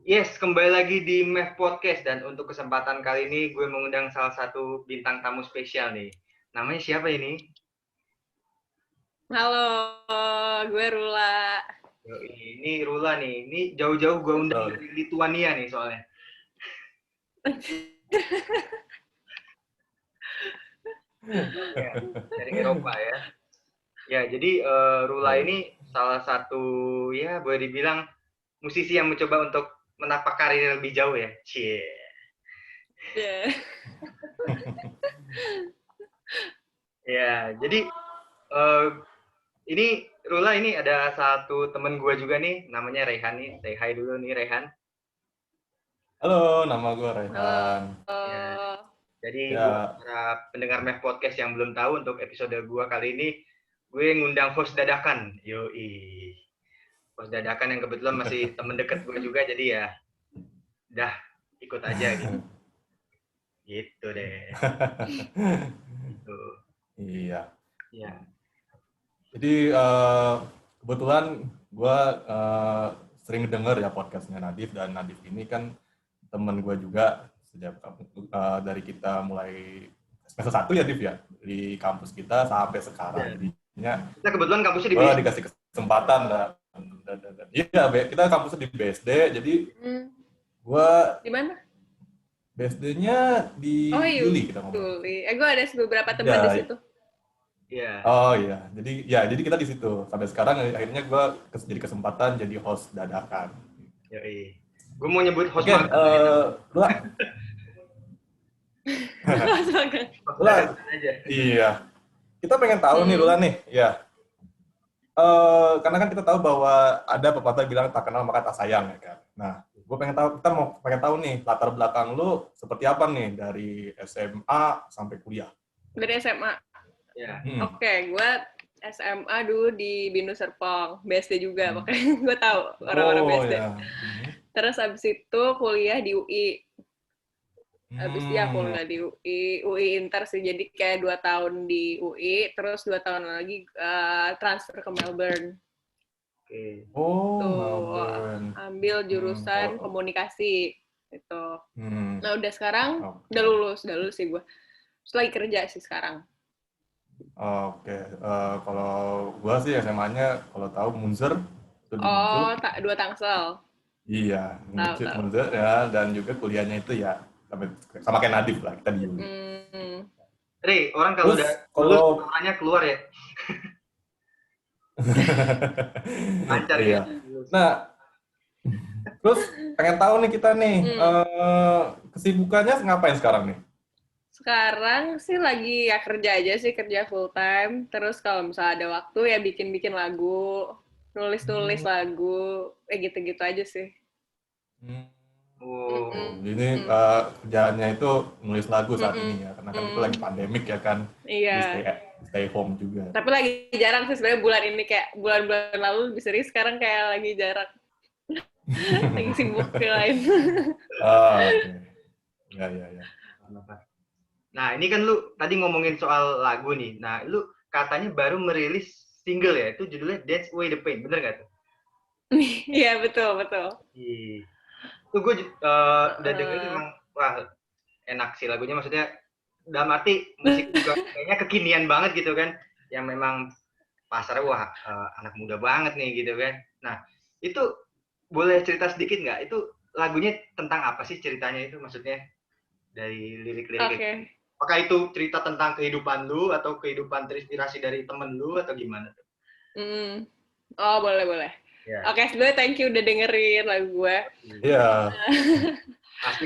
Yes, kembali lagi di MEF Podcast dan untuk kesempatan kali ini gue mengundang salah satu bintang tamu spesial nih. Namanya siapa ini? Halo, gue Rula. Ini Rula nih. Ini jauh-jauh gue undang dari Lituania nih soalnya. Ya, dari Eropa ya. Ya, jadi Rula ini salah satu ya boleh dibilang musisi yang mencoba untuk menapak karir lebih jauh ya. Cie. Yeah. Ya, jadi ini Rula ini ada satu temen gue juga nih, namanya Rehan nih. Say hi dulu nih Rehan. Halo, nama gue Rehan. Ya, jadi buat Ya, para pendengar Meh Podcast yang belum tahu, untuk episode gue kali ini, gue ngundang host dadakan. Yoi. Host dadakan yang kebetulan masih temen deket gue juga, jadi ya dah ikut aja gitu. Gitu deh. Gitu. iya. Ya. Jadi kebetulan gue sering denger ya podcastnya Nadif, dan Nadif ini kan temen gue juga sejak dari kita mulai semester 1 ya, Dif ya, di kampus kita sampai sekarang. Ya. Jadinya Kita kebetulan kampusnya di gue BSD. dikasih kesempatan iya, kita kampusnya di BSD, jadi gue Di mana? BSD-nya di Oh, Yuli kita ngomong. Yuli. Gue ada beberapa teman di situ. Iya. Oh iya, jadi kita di situ sampai sekarang. Akhirnya gue jadi kesempatan jadi host dadakan. Yoi. Gue mau nyebut host Oke, magang. Rula, Aja. iya. Kita pengen tahu nih, Rula nih, ya. Karena kan kita tahu bahwa ada pepatah bilang tak kenal maka tak sayang, ya kan. Nah, kita mau pengen tahu nih latar belakang lu seperti apa nih dari SMA sampai kuliah. Dari SMA. Ya. Oke, gue SMA dulu di Binus Serpong, BSD juga, makanya gue tahu orang-orang BSD. Ya. Terus abis itu kuliah di UI. Abis dia kuliah di UI Inter sih, jadi kayak 2 tahun di UI, terus 2 tahun lagi transfer ke Melbourne. Oke. Oh, Tuh, Melbourne. ambil jurusan komunikasi gitu. Nah, udah sekarang udah lulus sih gue. Terus lagi kerja sih sekarang. Oke, kalau gue sih SMA-nya kalau tahu Munzer. Oh, 2 Tangsel. Iya, Munzer ya, dan juga kuliahnya itu ya sama kayak Nadif lah, kita di Uni. Ri, orang kalau udah lulus namanya keluar ya. Lancar iya. ya. Nah, terus pengen tahu nih kita nih, kesibukannya ngapain sekarang nih? Sekarang sih lagi ya kerja aja sih, kerja full time. Terus kalau misalnya ada waktu ya bikin-bikin lagu, nulis-nulis lagu, gitu-gitu aja sih. Ini kerjaannya itu nulis lagu saat ini ya, karena kan itu lagi pandemik ya kan. Iya. Stay home juga. Tapi lagi jarang sih sebenarnya bulan ini, kayak bulan-bulan lalu lebih sering, sekarang kayak lagi jarang. Lagi sibuk ke lain. Oke. Ya. Nah, ini kan lu tadi ngomongin soal lagu nih. Nah, lu katanya baru merilis single ya, itu judulnya Dance Away the Pain, bener gak tuh? Iya, betul. Tuh gue udah dengerin, emang wah enak sih lagunya, maksudnya dalam arti musik juga kayaknya kekinian banget gitu kan, yang memang pasarnya wah anak muda banget nih gitu kan. Nah, itu boleh cerita sedikit nggak? Itu lagunya tentang apa sih ceritanya itu, maksudnya dari lirik-liriknya? Oke. Apakah itu cerita tentang kehidupan lu atau kehidupan terinspirasi dari temen lu atau gimana tuh? Oh, boleh. Yeah. Oke, sebenarnya thank you udah dengerin lagu gue. Iya.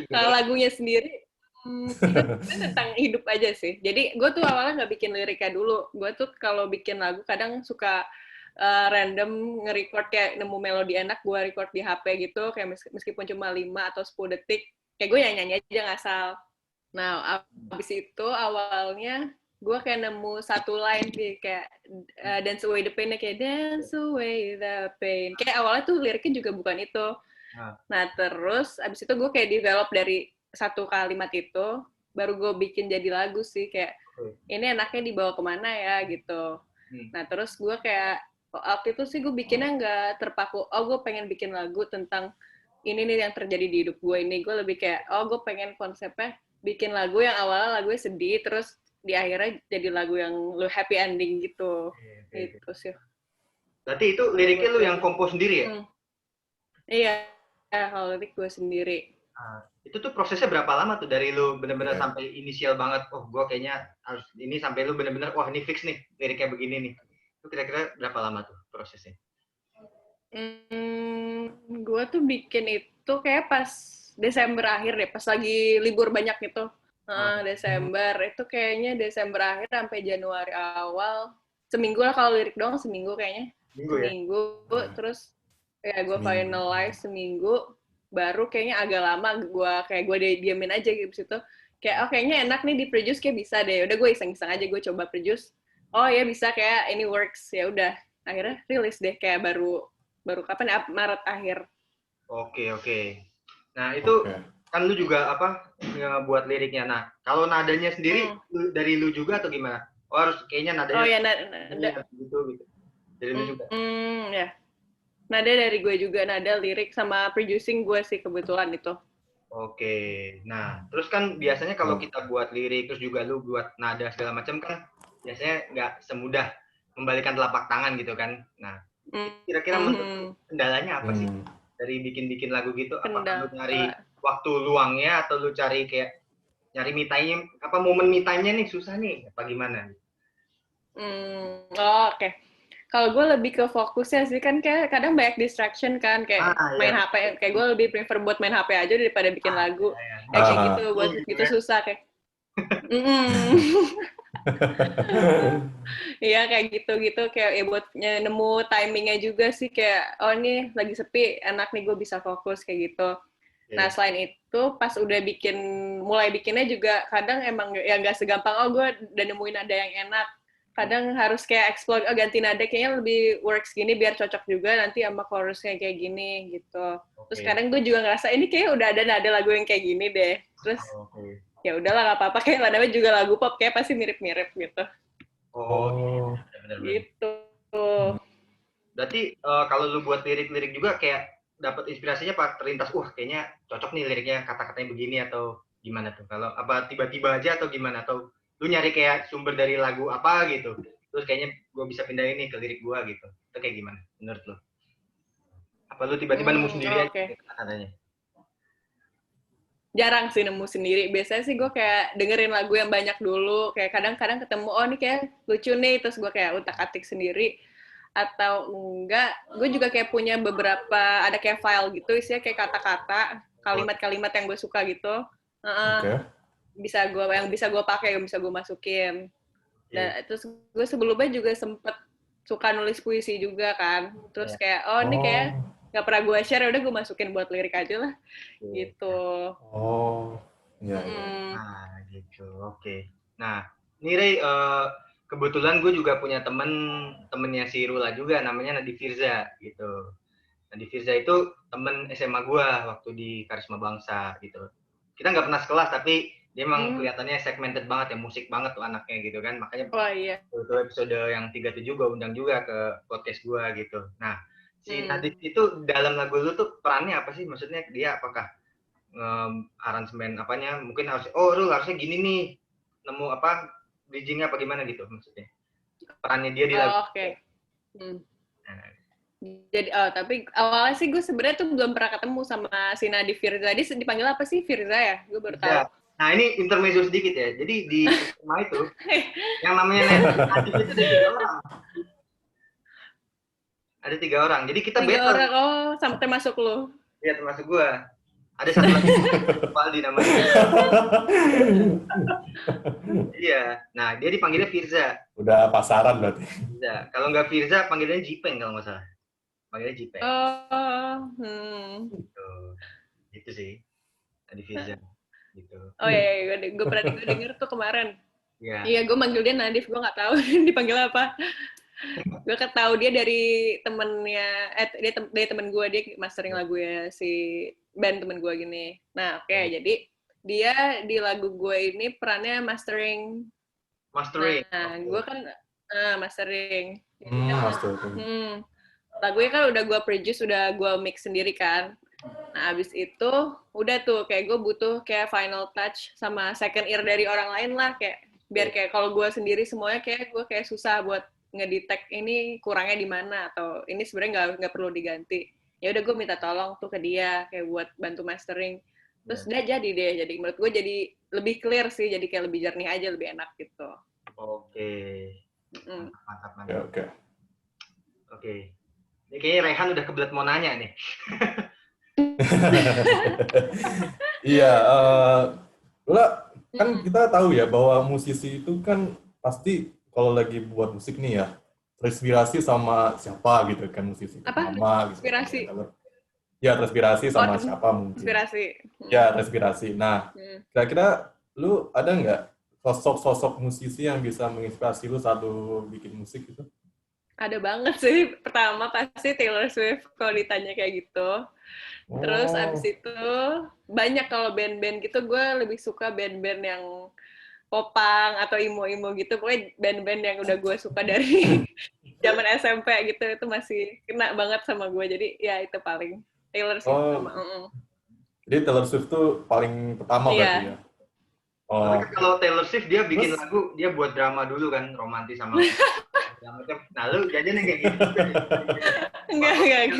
Kalau lagunya sendiri tentang hidup aja sih. Jadi gue tuh awalnya nggak bikin liriknya dulu. Gue tuh kalau bikin lagu kadang suka random nge-record, kayak nemu melodi enak, gue record di HP gitu, kayak meskipun cuma 5 atau 10 detik, kayak gue nyanyi aja ngasal. Nah, abis itu awalnya gue kayak nemu satu line sih, kayak Dance Away the Pain, kayak Dance Away the Pain. Kayak awalnya tuh liriknya juga bukan itu. Nah, terus abis itu gue kayak develop dari satu kalimat itu, baru gue bikin jadi lagu sih, kayak ini enaknya dibawa kemana ya gitu. Nah, terus gue kayak waktu itu sih gue bikinnya nggak terpaku, gue pengen bikin lagu tentang ini nih yang terjadi di hidup gue ini. Gue lebih kayak, gue pengen konsepnya bikin lagu yang awalnya lagunya sedih, terus di akhirnya jadi lagu yang lu happy ending gitu. Itu sih. Berarti itu liriknya lu yang kompos sendiri ya? Iya, kalau lirik gue sendiri. Itu tuh prosesnya berapa lama tuh dari lu bener-bener sampai inisial banget, gue kayaknya harus ini, sampai lu bener-bener, wah ini fix nih, liriknya begini nih. Itu kira-kira berapa lama tuh prosesnya? Gue tuh bikin itu kayak pas Desember akhir deh, pas lagi libur banyak gitu. Desember, itu kayaknya Desember akhir sampai Januari awal. Seminggu lah kalau lirik doang, seminggu kayaknya. Seminggu ya? Terus ya gue finalize seminggu, baru kayaknya agak lama gue diamin aja gitu situ. Kayak kayaknya enak nih di produce, kayak bisa deh. Udah gue iseng-iseng aja, gue coba produce. Oh ya bisa, kayak ini works. Ya udah, akhirnya rilis deh kayak baru kapan ya? Maret akhir. Oke. Nah, itu kan lu juga buat liriknya. Nah, kalau nadanya sendiri dari lu juga atau gimana? Harus kayaknya nadanya. Oh ya, nada gitu. Dari lu juga. Ya. Nada dari gue juga, nada, lirik, sama producing gue sih kebetulan itu. Oke. Nah, terus kan biasanya kalau kita buat lirik, terus juga lu buat nada segala macam kan, biasanya nggak semudah membalikan telapak tangan gitu kan. Nah, kira-kira menurut kendalanya apa sih dari bikin lagu gitu? Apakah lu nyari waktu luangnya, atau lu cari kayak nyari me time-nya, momen me time-nya nih susah nih, apa gimana? Oke. Kalau gue lebih ke fokusnya sih, kan kayak kadang banyak distraction kan, kayak main HP, kayak gue lebih prefer buat main HP aja daripada bikin lagu. Kayak gitu, buat gitu susah kayak. Iya kayak gitu kayak ya buat nemu timingnya juga sih, kayak ini lagi sepi, enak nih gue bisa fokus kayak gitu. Nah selain itu pas udah mulai bikinnya juga kadang emang ya nggak segampang gue udah nemuin nada yang enak. Kadang harus kayak explore, ganti nada kayaknya lebih works gini biar cocok juga nanti sama chorusnya kayak gini gitu. Terus kadang gue juga ngerasa ini kayak udah ada nada lagu yang kayak gini deh. Terus ya udahlah nggak apa-apa, kayak namanya juga lagu pop, kayak pasti mirip-mirip gitu. Benar-benar. Gitu. Berarti kalau lu buat lirik-lirik juga kayak dapat inspirasinya pas terlintas, kayaknya cocok nih liriknya, kata-katanya begini, atau gimana tuh? Kalau apa tiba-tiba aja atau gimana? Atau lu nyari kayak sumber dari lagu apa gitu, terus kayaknya gue bisa pindahin nih ke lirik gue gitu? Itu kayak gimana menurut lu? Apa lu tiba-tiba nemu sendiri aja kata-katanya? Jarang sih nemu sendiri. Biasanya sih gue kayak dengerin lagu yang banyak dulu. Kayak kadang-kadang ketemu, ini kayak lucu nih. Terus gue kayak utak-atik sendiri. Atau enggak, gue juga kayak punya beberapa, ada kayak file gitu, isinya kayak kata-kata, kalimat-kalimat yang gue suka gitu. Bisa gue pakai, yang bisa gue masukin. Dan terus gue sebelumnya juga sempet suka nulis puisi juga kan. Terus kayak, ini kayak nggak pernah gue share, udah gue masukin buat lirik aja lah. Gitu. Nah, gitu. Oke. Nah, ini Ray, kebetulan gue juga punya temennya si Rula juga, namanya Nadi Firza gitu. Nadi Firza itu temen SMA gue waktu di Karisma Bangsa gitu. Kita nggak pernah sekelas, tapi dia emang kelihatannya segmented banget ya, musik banget tuh anaknya gitu kan. Makanya itu episode yang 37 gue undang juga ke podcast gue gitu. Nah, si Nadif itu dalam lagu lu tuh perannya apa sih? Maksudnya dia apakah aransemen apanya? Mungkin Rul harusnya gini nih, nemu bridging-nya apa gimana gitu maksudnya? Perannya dia di lagu. Jadi, tapi awalnya sih gue sebenarnya tuh belum pernah ketemu sama si Nadif Firza. Dia dipanggil apa sih, Firza ya? Gue baru tahu. Nah, ini intermezzo sedikit ya. Jadi di SMA itu, yang namanya Nadif itu ada 3 orang. Ada 3 orang. Jadi kita 3 orang, sampai termasuk lo. Iya, termasuk gue. Ada satu lagi, Valdi namanya. Iya. Nah, dia dipanggilnya Firza. Udah pasaran berarti. Firza. Kalau nggak Firza, panggilnya Jipeng kalau nggak salah. Panggilnya Jipeng. Gitu sih. Tadi Firza. Gitu. Oh iya, gue pernah denger tuh kemarin. Iya, gue manggil dia Nadif, gue nggak tahu dipanggil apa. Gue ketahui dia dari temennya, dia temen gue, dia mastering lagunya si band temen gue gini. Nah, jadi dia di lagu gue ini perannya mastering. Nah, gue kan mastering. Lagunya kan udah gue produce, udah gue mix sendiri kan. Nah, abis itu udah tuh kayak gue butuh kayak final touch sama second ear dari orang lain lah, kayak biar kayak kalau gue sendiri semuanya kayak gue kayak susah buat ngedetect ini kurangnya di mana atau ini sebenarnya nggak perlu diganti. Ya udah gue minta tolong tuh ke dia kayak buat bantu mastering. Terus udah jadi deh. Jadi menurut gue jadi lebih clear sih, jadi kayak lebih jernih aja, lebih enak gitu. Oke. Mantap. Oke. Ini kayaknya Rehan udah kebelet mau nanya nih. Iya, kan kita tahu ya bahwa musisi itu kan pasti kalau lagi buat musik nih ya, terinspirasi sama siapa gitu kan musisi ternama gitu. Inspirasi? Ya, terinspirasi sama siapa mungkin. Inspirasi. Ya, terinspirasi. Nah, kira-kira lu ada nggak sosok-sosok musisi yang bisa menginspirasi lu saat lu bikin musik gitu? Ada banget sih. Pertama pasti Taylor Swift kalau ditanya kayak gitu. Terus abis itu banyak kalau band-band gitu, gue lebih suka band-band yang popang atau imo-imo gitu. Pokoknya band-band yang udah gue suka dari zaman SMP gitu, itu masih kena banget sama gue. Jadi ya itu paling Taylor Swift sama. Jadi Taylor Swift tuh paling pertama berarti ya? Tapi kalau Taylor Swift dia bikin lagu, dia buat drama dulu kan, romantis sama nah lu jajan yang kayak gitu. Enggak.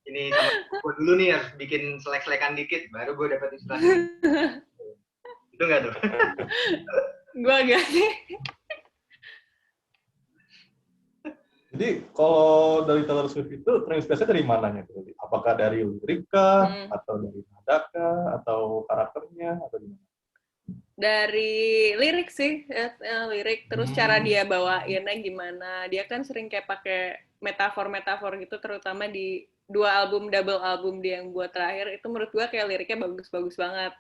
Ini sama gue dulu nih harus bikin selek-selekan dikit, baru gue dapet inspirasi. Itu nggak tuh? Gue agak sih. Jadi kalau dari Taylor Swift itu terinspirasi dari mananya? Apakah dari lirik kah? Atau dari nada kah? Atau karakternya? Atau gimana? Dari lirik sih, lirik. Terus cara dia bawainnya gimana. Dia kan sering kayak pakai metafor-metafor gitu, terutama di 2 album, double album dia yang buat terakhir. Itu menurut gue kayak liriknya bagus-bagus banget.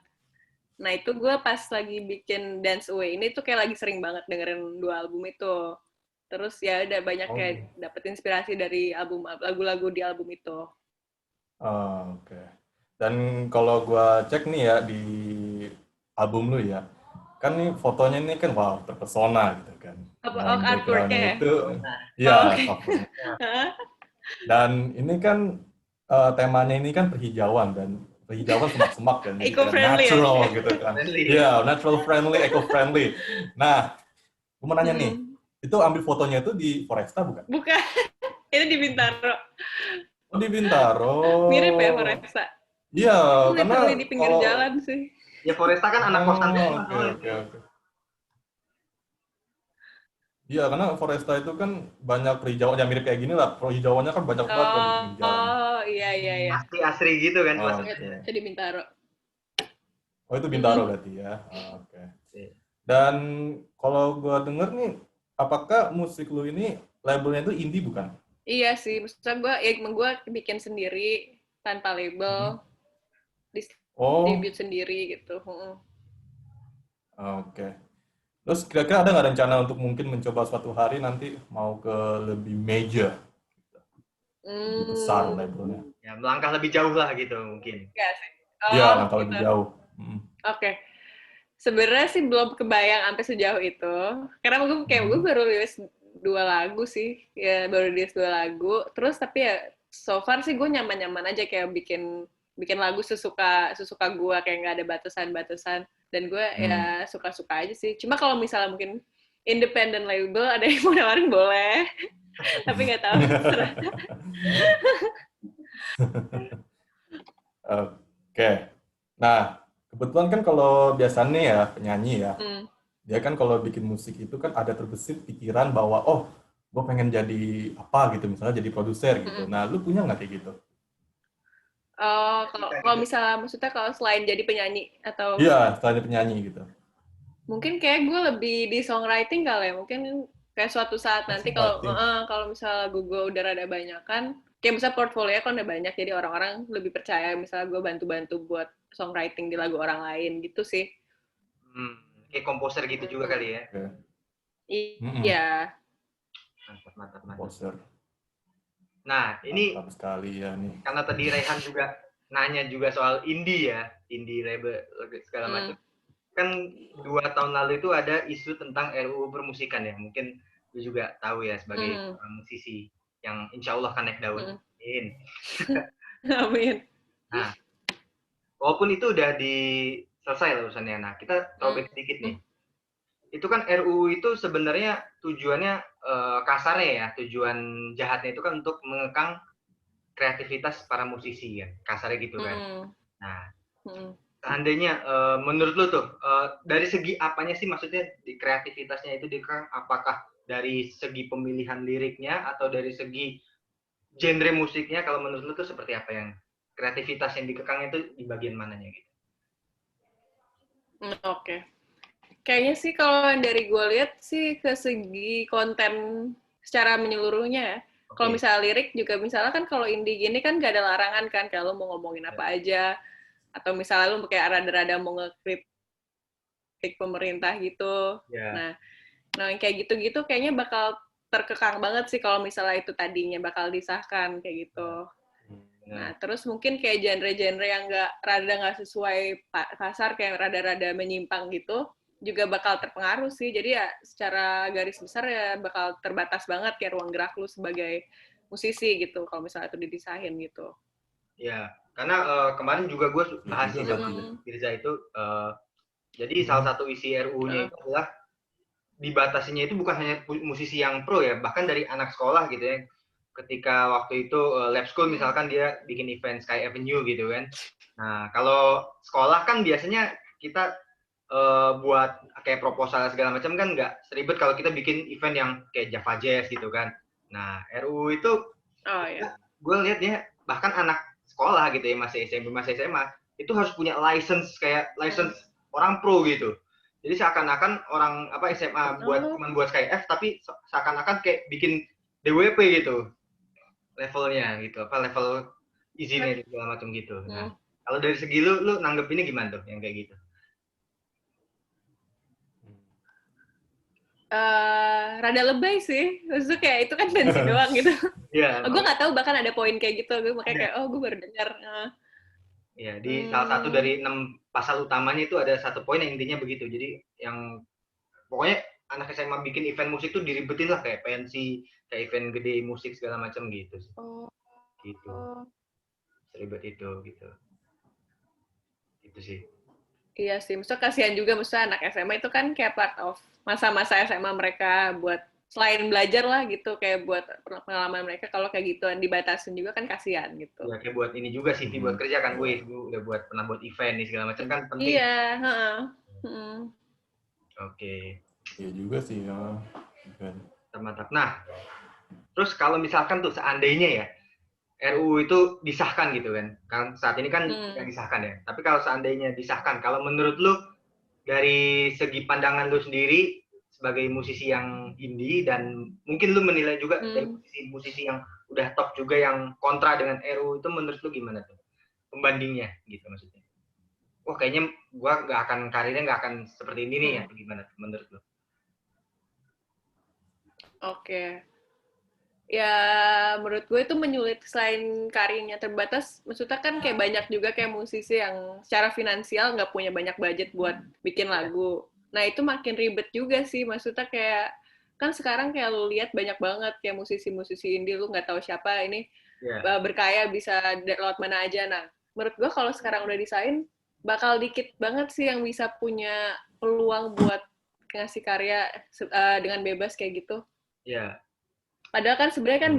Nah itu gue pas lagi bikin Dance Away ini tuh kayak lagi sering banget dengerin 2 album itu. Terus ya udah banyak kayak dapet inspirasi dari album lagu-lagu di album itu. Oke. Dan kalau gue cek nih ya di album lu ya, kan nih fotonya ini kan wow terpesona gitu kan. Dan background-nya itu, ya dan ini kan temanya ini kan perhijauan dan perhijauan semak-semak kan, natural gitu kan. Iya, natural friendly, eco friendly. Nah, gue mau nanya nih, itu ambil fotonya itu di Foresta bukan? Bukan, itu di Bintaro. Oh di Bintaro. Mirip ya Foresta. Iya, karena di pinggir jalan sih. Ya Foresta kan anak kosan. Oke. Iya, karena Foresta itu kan banyak perhijauan, yang mirip kayak gini lah. Perhijauannya kan banyak banget kan di pinggir jalan. Oh, iya. Asri gitu kan. Itu di Bintaro. Oh, itu Bintaro berarti ya. Oke. Dan kalau gue denger nih, apakah musik lu ini labelnya itu indie bukan? Iya sih, maksudnya gue bikin sendiri tanpa label, distribute sendiri gitu. Oke. Terus kira-kira ada nggak rencana untuk mungkin mencoba suatu hari nanti mau ke lebih major, lebih besar labelnya? Ya melangkah lebih jauh lah gitu mungkin. Iya sih. Iya, langkah lebih jauh. Oke. Sebenarnya sih belum kebayang sampai sejauh itu, karena gue baru rilis 2 lagu sih, ya baru rilis 2 lagu. Terus tapi ya so far sih gue nyaman-nyaman aja kayak bikin lagu sesuka gue, kayak nggak ada batasan-batasan. Dan gue ya suka-suka aja sih. Cuma kalau misalnya mungkin independent label ada yang mau nawarin boleh, tapi nggak tahu. Oke. Nah, kebetulan kan kalau biasanya ya penyanyi ya, dia kan kalau bikin musik itu kan ada terbesit pikiran bahwa gue pengen jadi apa gitu, misalnya jadi produser gitu. Nah, lu punya nggak kayak gitu? Kalau misalnya maksudnya kalau selain jadi penyanyi atau? Iya, selain penyanyi gitu. Mungkin kayak gue lebih di songwriting kali ya. Mungkin kayak suatu saat nanti kalau misalnya gue udah rada banyak kan, kayak misalnya portfolio kan udah banyak, jadi orang-orang lebih percaya misalnya gue bantu-bantu buat songwriting di lagu orang lain gitu sih. Kayak komposer gitu juga kali ya. Iya. Mantap. Komposer. Nah, ini sekali ya nih. Karena tadi Rehan juga nanya juga soal indie ya, indie label segala macam. Kan 2 tahun lalu itu ada isu tentang RUU permusikan ya. Mungkin lu juga tahu ya sebagai musisi yang insya Allah kan naik daun. Amin. Nah, walaupun itu udah selesai lah urusannya. Nah, kita throwback sedikit nih. Itu kan RUU itu sebenarnya tujuannya kasarnya ya, tujuan jahatnya itu kan untuk mengekang kreativitas para musisi kan, kasarnya gitu kan. Nah, seandainya menurut lu tuh dari segi apanya sih maksudnya di kreativitasnya itu dikekang? Apakah dari segi pemilihan liriknya atau dari segi genre musiknya? Kalau menurut lu tuh seperti apa yang kreativitas yang dikekang itu di bagian mananya gitu? Oke. Kayaknya sih kalau dari gue lihat sih ke segi konten secara menyeluruhnya ya. Kalau misalnya lirik juga, misalnya kan kalau indie gini kan gak ada larangan kan, kalau mau ngomongin apa aja, atau misalnya lu kayak rada-rada mau ngekritik pemerintah gitu. Nah yang kayak gitu-gitu kayaknya bakal terkekang banget sih kalau misalnya itu tadinya bakal disahkan kayak gitu. Nah, terus mungkin kayak genre-genre yang rada nggak sesuai pasar, kayak rada-rada menyimpang gitu, juga bakal terpengaruh sih. Jadi ya secara garis besar ya bakal terbatas banget kayak ruang gerak lu sebagai musisi gitu, kalau misalnya itu dipisahin gitu. Ya, karena kemarin juga gue bahas Firza itu, jadi salah satu isi RUU-nya itu adalah dibatasinya itu bukan hanya musisi yang pro ya, bahkan dari anak sekolah gitu ya. Ketika waktu itu lab school misalkan dia bikin event Sky Avenue gitu kan. Nah, kalau sekolah kan biasanya kita buat kayak proposal segala macam kan nggak seribet kalau kita bikin event yang kayak Java Jazz gitu kan. Nah, RUU itu gue lihat dia bahkan anak sekolah gitu ya, masih SMP, masih SMA, itu harus punya license kayak license orang pro gitu. Jadi seakan-akan orang SMA cuman buat Sky F, tapi seakan-akan kayak bikin DWP gitu levelnya gitu, level izinnya segala macam gitu. Nah, kalau dari segi lu nanggepinnya gimana tuh yang kayak gitu? Rada lebay sih, maksudnya kayak itu kan fancy doang gitu. Gue nggak tahu bahkan ada poin kayak gitu, gue makanya kayak gue baru dengar. Ya, di salah satu dari 6 pasal utamanya itu ada satu poin yang intinya begitu. Jadi yang pokoknya anak SMA bikin event musik tuh diribetin lah, kayak pensi, kayak event gede musik segala macam gitu sih. Gitu. Seribet itu gitu. Itu sih. Iya sih, maksudnya kasihan juga, maksudnya anak SMA itu kan kayak part of masa-masa SMA mereka buat selain belajar lah gitu, kayak buat pengalaman mereka, kalau kayak gituan dibatasin juga kan kasihan gitu. Ya kayak buat ini juga sih, buat kerja kan gue udah pernah buat event nih segala macam kan penting. Iya, Oke. Iya juga sih. Mantap. Nah, terus kalau misalkan tuh seandainya ya RUU itu disahkan gitu kan saat ini kan yang disahkan ya. Tapi kalau seandainya disahkan, kalau menurut lu dari segi pandangan lu sendiri sebagai musisi yang indie dan mungkin lu menilai juga dari musisi yang udah top juga yang kontra dengan RUU itu, menurut lu gimana tuh pembandingnya gitu maksudnya? Wah kayaknya gua karirnya nggak akan seperti ini nih ya, gimana menurut lu? Oke. Ya, menurut gue itu menyulit, selain karirnya terbatas, maksudnya kan kayak banyak juga kayak musisi yang secara finansial nggak punya banyak budget buat bikin lagu. Nah, itu makin ribet juga sih, maksudnya kayak, kan sekarang kayak lu lihat banyak banget kayak musisi-musisi indie, lu nggak tahu siapa ini berkaya bisa lewat mana aja. Nah, menurut gue kalau sekarang udah disain, bakal dikit banget sih yang bisa punya peluang buat ngasih karya dengan bebas kayak gitu. Iya. Padahal kan sebenarnya kan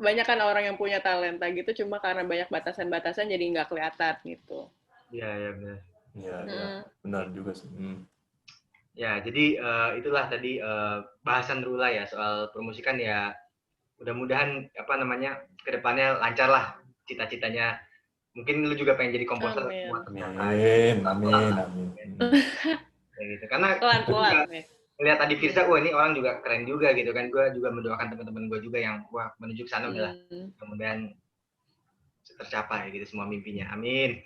banyak kan orang yang punya talenta gitu, cuma karena banyak batasan-batasan jadi nggak kelihatan gitu. Iya benar. Iya benar juga sih. Ya jadi itulah tadi bahasan Rula ya soal permusikan ya. Mudah-mudahan kedepannya lancar lah cita-citanya. Mungkin lu juga pengen jadi komposer buat amin. Gitu. Karena pelan-pelan lihat tadi Firza, wah ini orang juga keren juga gitu kan. Gue juga mendoakan teman-teman gue juga yang menuju ke sana udahlah. Kemudian tercapai gitu semua mimpinya. Amin.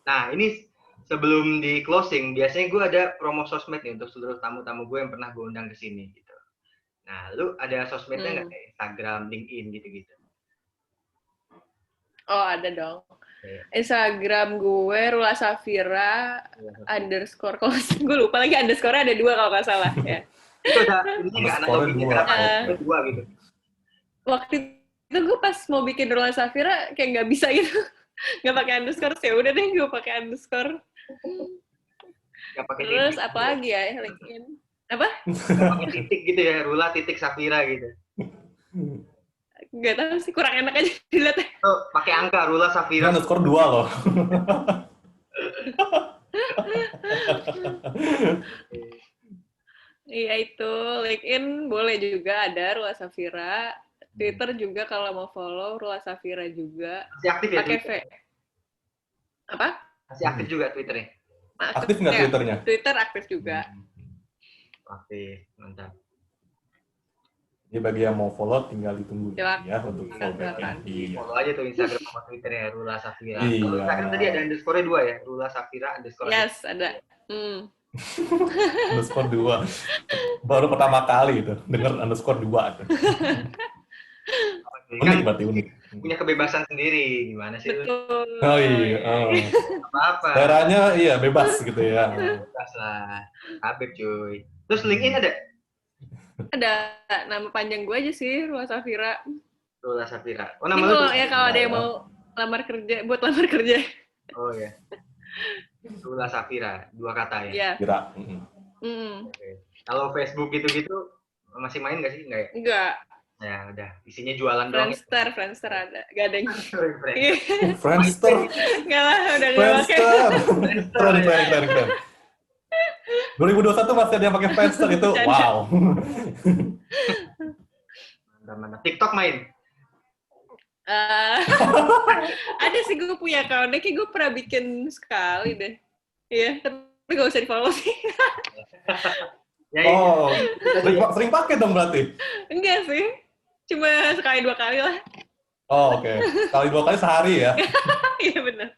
Nah, ini sebelum di closing, biasanya gue ada promo sosmed nih untuk seluruh tamu-tamu gue yang pernah gue undang ke sini gitu. Nah, lu ada sosmednya nggak? Instagram, LinkedIn gitu-gitu? Oh, ada dong. Instagram gue Rula Safira _ gue lupa lagi underscore ada 2 kalau nggak salah ya. Itu ada ini nggak analoginya kenapa ada 2 gitu? Waktu itu gue pas mau bikin Rula Safira kayak nggak bisa gitu. Nggak pakai underscore, ya udah deh gue pakai underscore. Nggak pakai Terus titik. apa lagi ya LinkedIn? Apa? Nggak pakai titik gitu ya, Rula titik Safira gitu. Nggak tahu sih, kurang enak aja dilihatnya. Oh, pakai angka Rula Ini Safira. underscore 2 loh. Iya itu, LinkedIn boleh juga ada Rula Safira. Twitter juga kalau mau follow Rula Safira juga. Masih aktif ya Pakai V. Twitter? Apa? Masih aktif juga Twitternya? Aktif nggak Ya, Twitternya? Twitter aktif juga. Aktif, mantap. Jadi bagi yang mau follow tinggal ditunggu Silakan. ya untuk follow back-nya. Iya. Follow aja tuh Instagram sama Twitternya Rula Safira. Iya. Kalau Instagram tadi ada underscore 2 ya, Rula Safira underscore. Yes, ada. Underscore 2. Baru pertama kali itu denger underscore 2 itu. Unik berarti unik. Punya kebebasan sendiri, gimana sih lu? Betul. Oh iya. Oh. Apa-apa. Daerahnya iya bebas gitu ya. Bebas lah. Habib cuy. Terus LinkedIn ada? Ada nama panjang gue aja sih, Rula Safira. Rula Safira. Oh, Ini nama lu? kalau ya kalau ada yang mau lamar kerja, buat lamar kerja. Oh ya. Rula Safira, 2 kata ya? Iya. Kira. Oke. Kalau Facebook gitu-gitu masih main nggak sih? Nggak ya? Enggak. Ya udah, isinya jualan doang. Friendster ada. Gak ada yang... Friendster. Enggak lah, udah nggak pakai. Keren. 2021 masih ada yang pakai Friendster itu, wow. Mantap. TikTok main? Ada sih gue punya account, kayak gue pernah bikin sekali deh. Iya, tapi gak usah di-follow sih. Ya, Oh, sering pakai dong berarti? Enggak sih, cuma sekali 2 kali lah. Oh, oke. Sekali 2 kali sehari ya? Iya benar.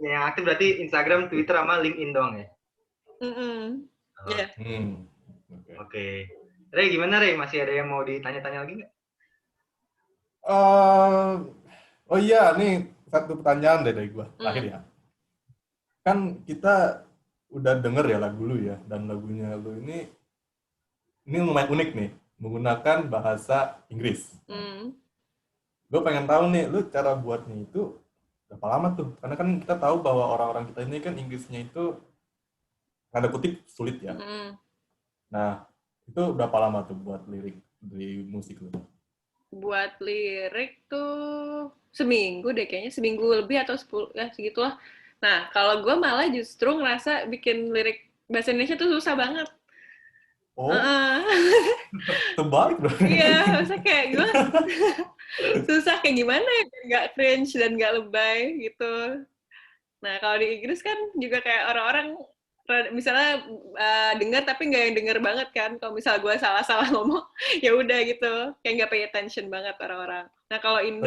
yang aktif berarti Instagram, Twitter, sama LinkedIn doang ya? Iya. Oke. Rey, gimana Rey? Masih ada yang mau ditanya-tanya lagi nggak? Oh iya, nih satu pertanyaan dari gue terakhir ya. Kan kita udah denger ya lagu lu ya, dan lagunya lu ini lumayan unik nih, menggunakan bahasa Inggris. Gue pengen tahu nih, lu cara buatnya itu berapa lama tuh? Karena kan kita tahu bahwa orang-orang kita ini kan Inggrisnya itu tanda kutip sulit ya. Nah, itu berapa lama tuh buat lirik dari musik lu? Buat lirik tuh seminggu deh kayaknya, seminggu lebih atau 10, ya segitulah. Nah, kalau gue malah justru ngerasa bikin lirik bahasa Indonesia tuh susah banget. Oh, terbalik berarti. Iya, maksudnya kayak gue susah kayak gimana ya, nggak cringe dan nggak lebay gitu. Nah, kalau di Inggris kan juga kayak orang-orang misalnya dengar tapi nggak yang denger banget kan. Kalau misal gue salah-salah ngomong, ya udah gitu, kayak nggak pay attention banget orang-orang. Nah, kalau ini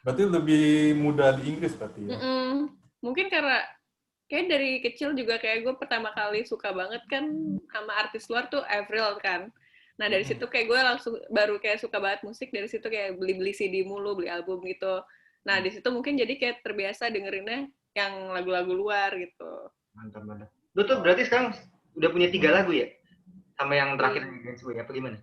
berarti lebih mudah di Inggris berarti ya? Mungkin karena kayak dari kecil juga kayak gue pertama kali suka banget kan sama artis luar tuh Avril kan. Nah dari situ kayak gue langsung baru kayak suka banget musik, dari situ kayak beli CD mulu, beli album gitu. Nah di situ mungkin jadi kayak terbiasa dengerinnya yang lagu-lagu luar gitu. Mantap. Lu tuh berarti sekarang udah punya 3 lagu ya? Sama yang terakhir Dance Boy, apa gimana?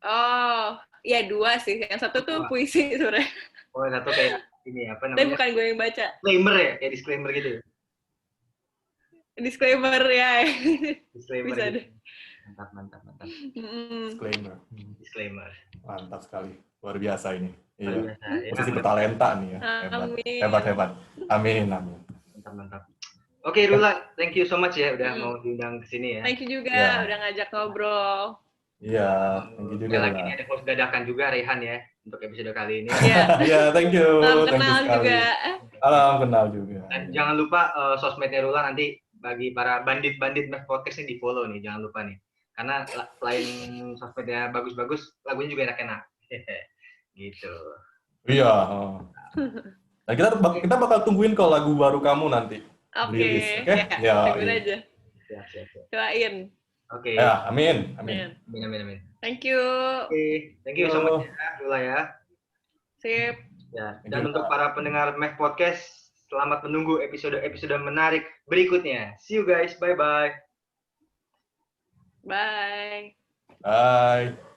Oh, ya 2 sih. Yang satu tuh puisi sebenarnya. Oh, yang satu kayak ini apa namanya? Tapi bukan gue yang baca. Disclaimer ya? Kayak disclaimer gitu ya? Disclaimer ya. Disclaimer bisa gitu. deh. Mantap. Disclaimer. Mantap sekali. Luar biasa ini. Iya. Posisi bertalenta nih ya. Hebat. Amin. Mantap. Oke, Rula, thank you so much ya udah mau diundang ke sini ya. Thank you juga udah ngajak ngobrol. Iya, thank you juga. Lagi ini ada host dadakan juga Rehan ya untuk episode kali ini. Iya, thank you. Salam kenal juga. Salam kenal juga. Dan jangan lupa sosmednya Rula nanti bagi para bandit-bandit podcast ini di follow nih, jangan lupa nih. Karena selain sosmednya bagus-bagus, lagunya juga enak-enak. Gitu. Iya. Nah, kita bakal tungguin kalau lagu baru kamu nanti. Oke. Ya. Tungguin aja. Siap. Doain. Oke. Ya, amin. Thank you. Oke, thank you so much ya, Rula ya. Sip. Ya, dan untuk para pendengar Meh Podcast, selamat menunggu episode menarik berikutnya. See you guys, bye-bye. Bye. Bye.